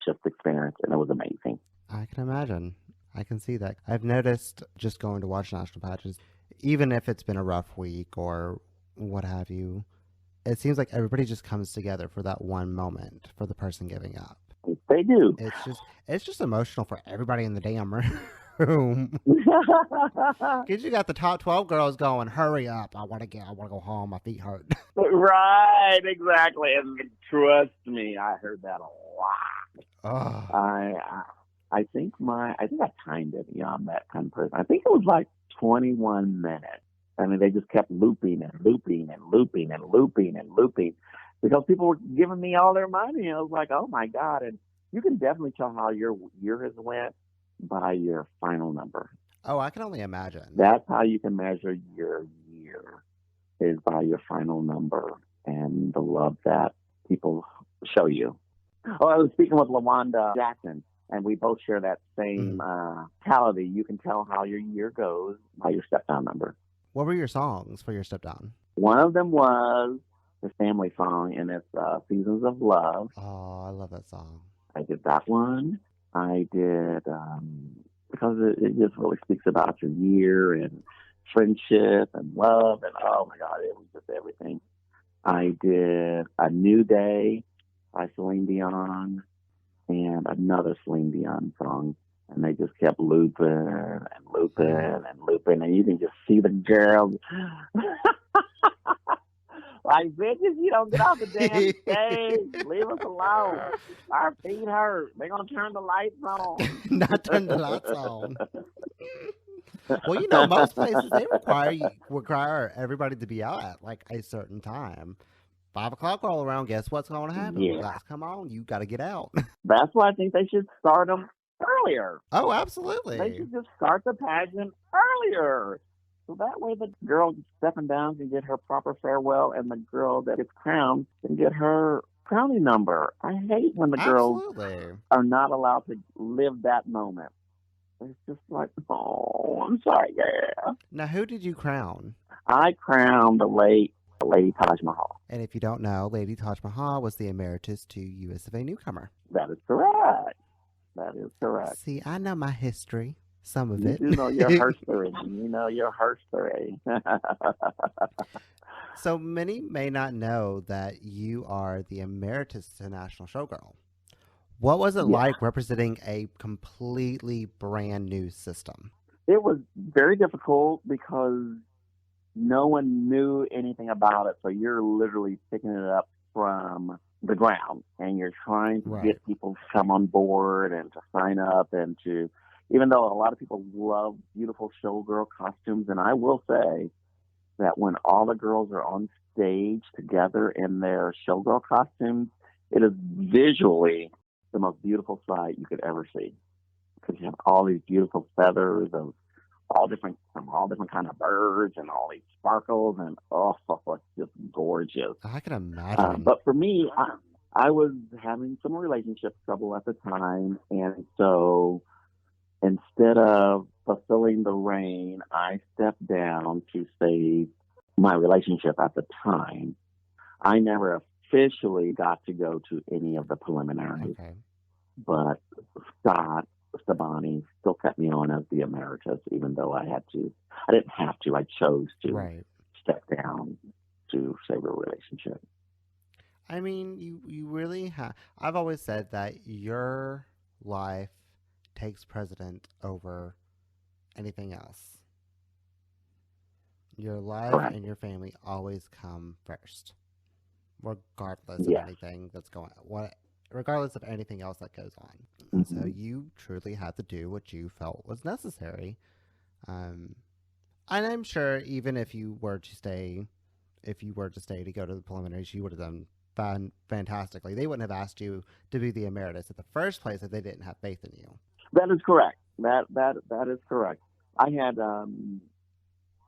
just experienced. And it was amazing. I can imagine. I can see that. I've noticed just going to watch national pageants, even if it's been a rough week or what have you, it seems like everybody just comes together for that one moment for the person giving up. They do. It's just emotional for everybody in the damn room. Cause you got the top 12 girls going, hurry up! I want to go home. My feet hurt. Right, exactly. And trust me, I heard that a lot. Oh, I think I timed it. Yeah, I'm that kind of person. I think it was like 21 minutes. I mean, they just kept looping and looping and looping and looping and looping because people were giving me all their money. I was like, oh my God. And you can definitely tell how your year has went by your final number. oh, I can only imagine. That's how you can measure your year is by your final number and the love that people show you. Oh, I was speaking with LaWanda Jackson, and we both share that same mentality. You can tell how your year goes by your step down number. What were your songs for your step down? One of them was the family song, and it's Seasons of Love. Oh, I love that song. I did that one. I did, because it just really speaks about your year and friendship and love, and oh my God, it was just everything. I did A New Day by Celine Dion and another Celine Dion song. and they just kept looping and looping Mm. and looping, and you can just see the girls like, bitches, you don't get off the damn stage. Leave us alone. Our feet hurt. They're gonna turn the lights on. Not turn the lights on. Well, you know, most places they require everybody to be out at like a certain time. 5 o'clock roll around. Guess what's going to happen? Yeah, Lights come on. You got to get out. that's why I think they should start them earlier. Oh, They absolutely. should just start the pageant earlier. So that way the girl stepping down can get her proper farewell, and the girl that gets crowned can get her crowning number. I hate when the girls Absolutely. are not allowed to live that moment. It's just like, oh, I'm sorry, yeah. Now, who did you crown? I crowned the late Lady Taj Mahal. And if you don't know, Lady Taj Mahal was the Emeritus to USofA newcomer. That is correct. That is correct. See, I know my history, some of You it. do know your history. You know your history. So many may not know that you are the Emeritus to National Showgirl. What was it Yeah. like representing a completely brand new system? It was very difficult because no one knew anything about it. So you're literally picking it up from the ground, and you're trying to Right. get people to come on board and to sign up, and to, even though a lot of people love beautiful showgirl costumes, and I will say that when all the girls are on stage together in their showgirl costumes, it is visually the most beautiful sight you could ever see, because you have all these beautiful feathers of all different kind of birds and all these sparkles, and oh, it's just gorgeous. I can imagine. But for me, I was having some relationship trouble at the time, and so instead of fulfilling the reign, I stepped down to save my relationship at the time. I never officially got to go to any of the preliminaries, Okay. but Scott Stabani still kept me on as the emeritus, even though I didn't have to. I chose to Right. step down to save a relationship. I mean, you really have. I've always said that your life takes precedent over anything else. Your life Correct. and your family always come first, regardless of Yes. anything that's going regardless of anything else that goes on. And so you truly had to do what you felt was necessary. And I'm sure even if you were to stay to go to the preliminaries, you would have done fantastically. They wouldn't have asked you to be the emeritus in the first place if they didn't have faith in you. That is correct. That is correct. I had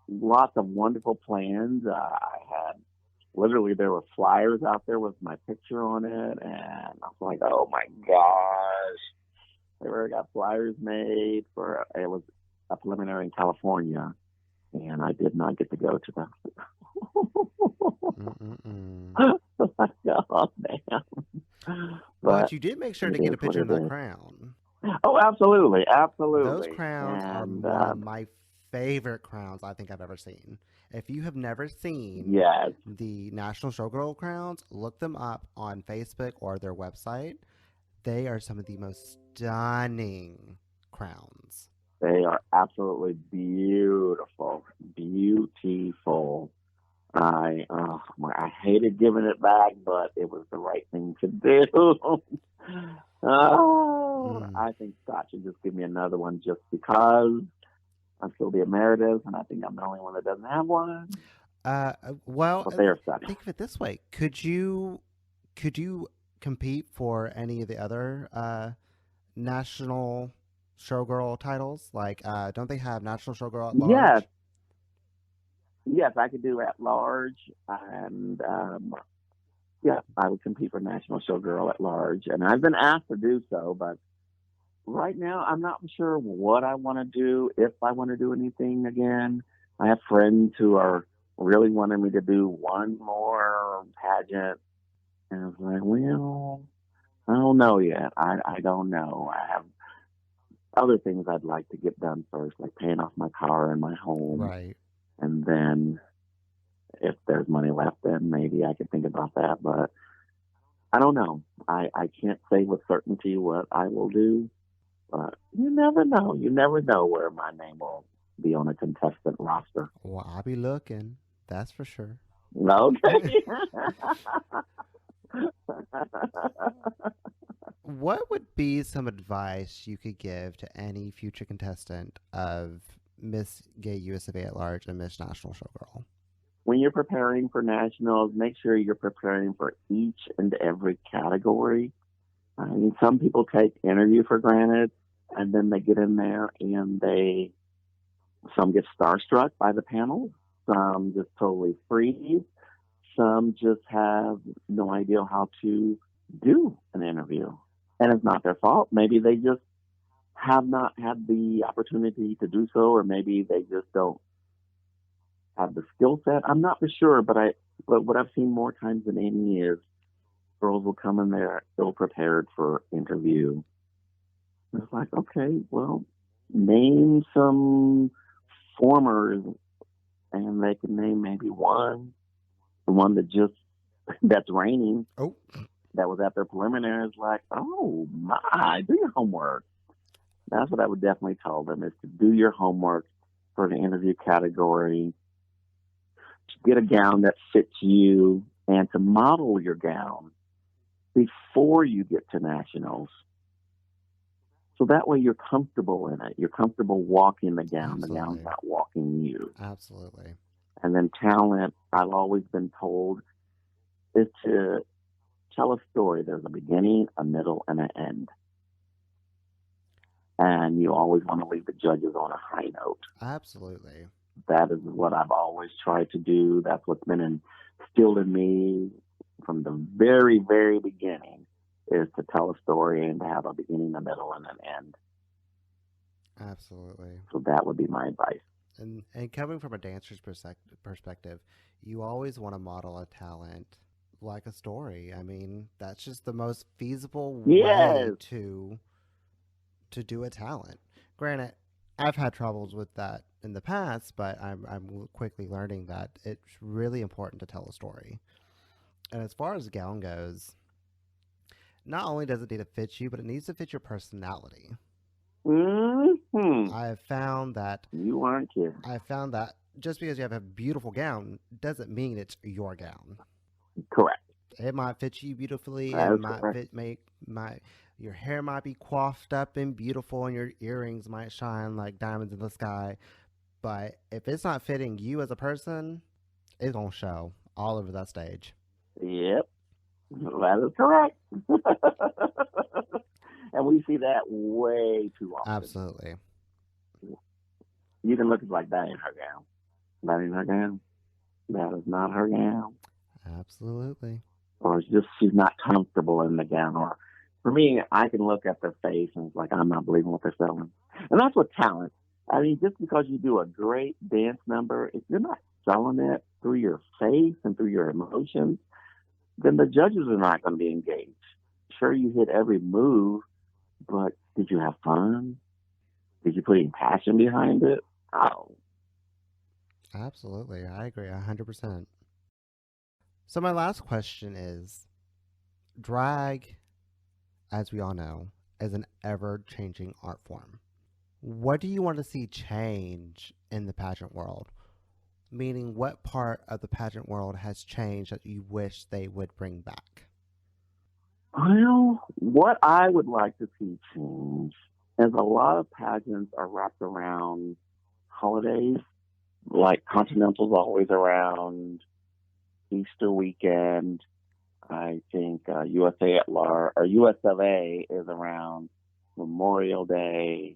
lots of wonderful plans. I had literally, there were flyers out there with my picture on it, and I was like, oh my gosh. They already got flyers made for it was a preliminary in California, and I did not get to go to that. Oh, damn. But you did make sure to it get is a picture of what it that is. crown. Oh, absolutely, Those absolutely. crowns are And one of my favorite crowns I think I've ever seen. If you have never seen yes, the National Showgirl crowns, look them up on Facebook or their website. They are some of the most stunning crowns. they are absolutely beautiful, beautiful. I hated giving it back, but it was the right thing to do. I think Scott should just give me another one just because I'm still the emeritus, and I think I'm the only one that doesn't have one. Well, But they are stunning. think of it this way: could you compete for any of the other National Showgirl titles? Like, don't they have National Showgirl at large? Yes, I could do at large, and yeah, I would compete for National Showgirl at large, and I've been asked to do so, but right now I'm not sure what I want to do, if I want to do anything again. I have friends who are really wanting me to do one more pageant, and I was like, well, I don't know yet. I don't know. I have other things I'd like to get done first, like paying off my car and my home. Right. And then if there's money left, then maybe I could think about that. But I don't know. I can't say with certainty what I will do. But you never know. You never know where my name will be on a contestant roster. Well, I'll be looking. That's for sure. Okay. What would be some advice you could give to any future contestant of Miss Gay USofA at Large and Miss National Showgirl? When you're preparing for nationals, make sure you're preparing for each and every category. I mean, some people take interview for granted, and then they get in there and some get starstruck by the panel, some just totally freeze, some just have no idea how to do an interview. And it's not their fault. Maybe they just have not had the opportunity to do so, or maybe they just don't have the skill set. I'm not for sure, but what I've seen more times than any is girls will come in there ill prepared for interview. And it's like, okay, well, name some formers, and they can name maybe the one that just that's reigning, Oh, that was at their preliminaries. Like, oh my, do your homework. That's what I would definitely tell them, is to do your homework for the interview category, to get a gown that fits you, and to model your gown before you get to nationals. So that way you're comfortable in it. You're comfortable walking the gown. The gown's absolutely. not walking you. Absolutely. And then talent, I've always been told, is to tell a story. There's a beginning, a middle, and an end. And you always want to leave the judges on a high note. Absolutely. That is what I've always tried to do. That's what's been instilled in me from the very, very beginning, is to tell a story and to have a beginning, a middle, and an end. Absolutely. So that would be my advice. And coming from a dancer's perspective, you always want to model a talent like a story. I mean, that's just the most feasible way Yes. to do a talent. Granted, I've had troubles with that in the past, but I'm quickly learning that it's really important to tell a story. And as far as gown goes, not only does it need to fit you, but it needs to fit your personality. Hmm. I've found that You aren't kidding. I found that just because you have a beautiful gown doesn't mean it's your gown. Correct. It might fit you beautifully. It That is might correct. fit make my your hair might be coiffed up and beautiful, and your earrings might shine like diamonds in the sky. But if it's not fitting you as a person, it's gonna show all over that stage. Yep. That is correct. And we see that way too often. Absolutely, You can look at like, that ain't her gown. That ain't her gown. That is not her gown. absolutely, Or it's just she's not comfortable in the gown. Or for me, I can look at their face and it's like, I'm not believing what they're selling. And that's what talent. I mean, just because you do a great dance number, if you're not selling it through your face and through your emotions, then the judges are not going to be engaged. Sure, you hit every move, but did you have fun? Did you put any passion behind it? Oh, absolutely. I agree 100%. So my last question is: drag, as we all know, is an ever-changing art form. What do you want to see change in the pageant world? Meaning, what part of the pageant world has changed that you wish they would bring back? well, what I would like to see change is a lot of pageants are wrapped around holidays, like Continental's always around Easter weekend. I think USA at large or US of A is around Memorial Day.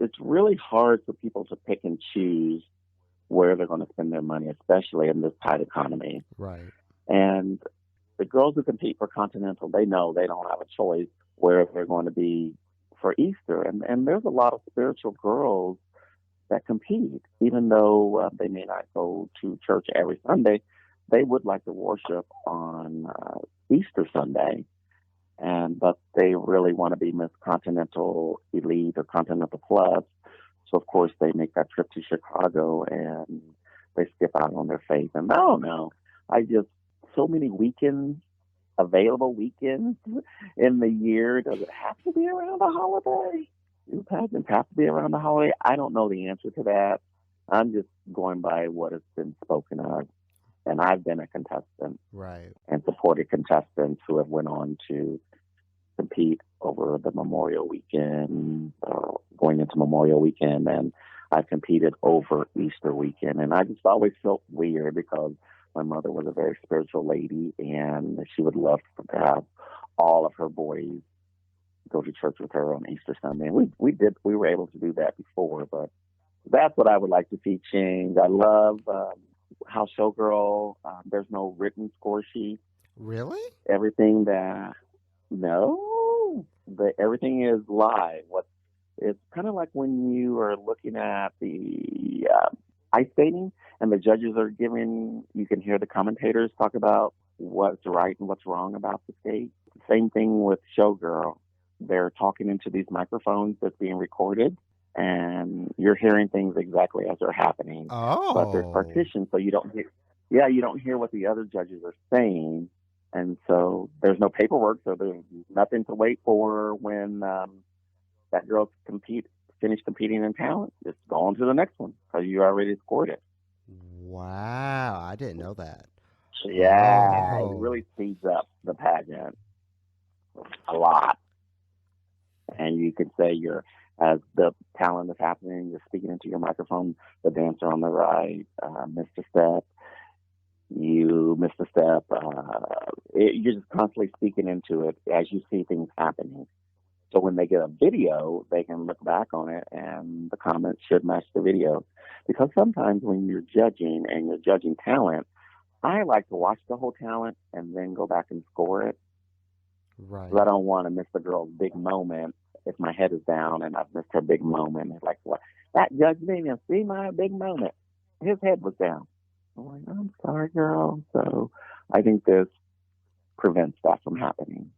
It's really hard for people to pick and choose where they're going to spend their money, especially in this tight economy. Right. And the girls who compete for Continental, they know they don't have a choice where they're going to be for Easter. And there's a lot of spiritual girls that compete, even though they may not go to church every Sunday. They would like to worship on Easter Sunday, but they really want to be Miss Continental Elite or Continental Plus. So of course they make that trip to Chicago and they skip out on their faith. And I don't know. I just so many weekends, available weekends in the year. Does it have to be around a holiday? Do pageants have to be around the holiday? I don't know the answer to that. I'm just going by what has been spoken of. And I've been a contestant Right. and supported contestants who have went on to compete over the Memorial Weekend, going into Memorial Weekend, and I've competed over Easter weekend. And I just always felt weird because my mother was a very spiritual lady, and she would love to have all of her boys go to church with her on Easter Sunday. And we were able to do that before, but that's what I would like to see change. I love how Showgirl, there's no written score sheet. Really? Everything that everything is live. It's kind of like when you are looking at the ice skating and the judges are giving, you can hear the commentators talk about what's right and what's wrong about the skate. Same thing with Showgirl. They're talking into these microphones that's being recorded, and you're hearing things exactly as they're happening. But there's Oh. partitions, so you don't hear what the other judges are saying. And so there's no paperwork, so there's nothing to wait for when that girl finish competing in talent. Just go on to the next one because you already scored it. Wow, I didn't know that. Yeah, it Oh. really speeds up the pageant a lot. And you can say as the talent is happening, you're speaking into your microphone, the dancer on the right, Mr. Step, you missed a step. You're just constantly speaking into it as you see things happening. So when they get a video, they can look back on it and the comments should match the video. Because sometimes when you're judging and you're judging talent, I like to watch the whole talent and then go back and score it. Right. Because I don't want to miss the girl's big moment if my head is down and I've missed her big moment. It's like, what? That judge didn't even see my big moment. His head was down. I'm like, I'm sorry, girl. So I think this prevents that from happening.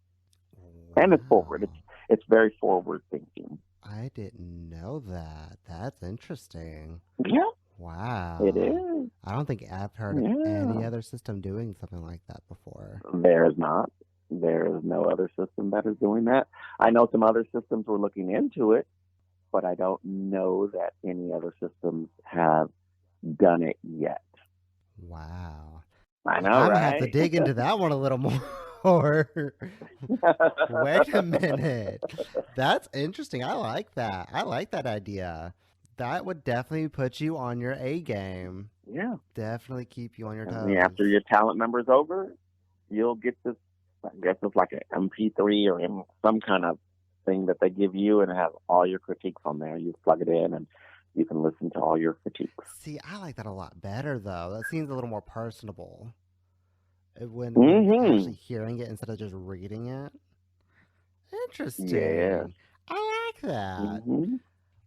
And it's forward. It's very forward thinking. I didn't know that. That's interesting. Yeah, Wow. it is. I don't think I've heard of any other system doing something like that before. There is not. There is no other system that is doing that. I know some other systems were looking into it, but I don't know that any other systems have done it yet. Wow. I know, I'm right? gonna have to dig into that one a little more. Wait a minute. That's interesting. I like that. I like that idea. That would definitely put you on your A game. Yeah. Definitely keep you on your toes. And after your talent number's over, you'll get this, I guess it's like an MP3 or some kind of thing that they give you, and it has all your critiques on there. You plug it in and you can listen to all your critiques. See, I like that a lot better, though. That seems a little more personable. When actually hearing it instead of just reading it. Interesting. Yeah. I like that.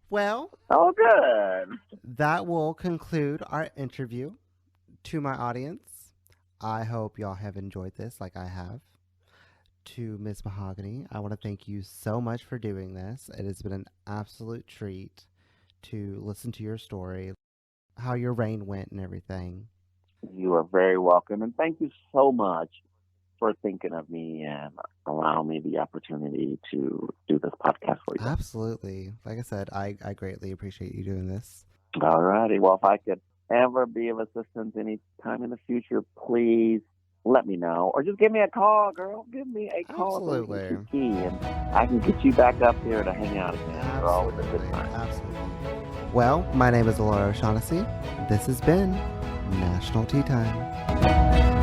Well, oh, good. That will conclude our interview. To my audience, I hope y'all have enjoyed this like I have. To Miss Mahogany, I want to thank you so much for doing this. It has been an absolute treat to listen to your story, how your reign went and everything. You are very welcome. And thank you so much for thinking of me and allowing me the opportunity to do this podcast for you. Absolutely. Like I said, I greatly appreciate you doing this. All righty. Well, if I could ever be of assistance any time in the future, please let me know. Or just give me a call, girl. Give me a call. Absolutely. And I can get you back up here to hang out again. Absolutely. We're always a good time. Absolutely. Well, my name is Laura O'Shaughnessy. This has been National Tea Time.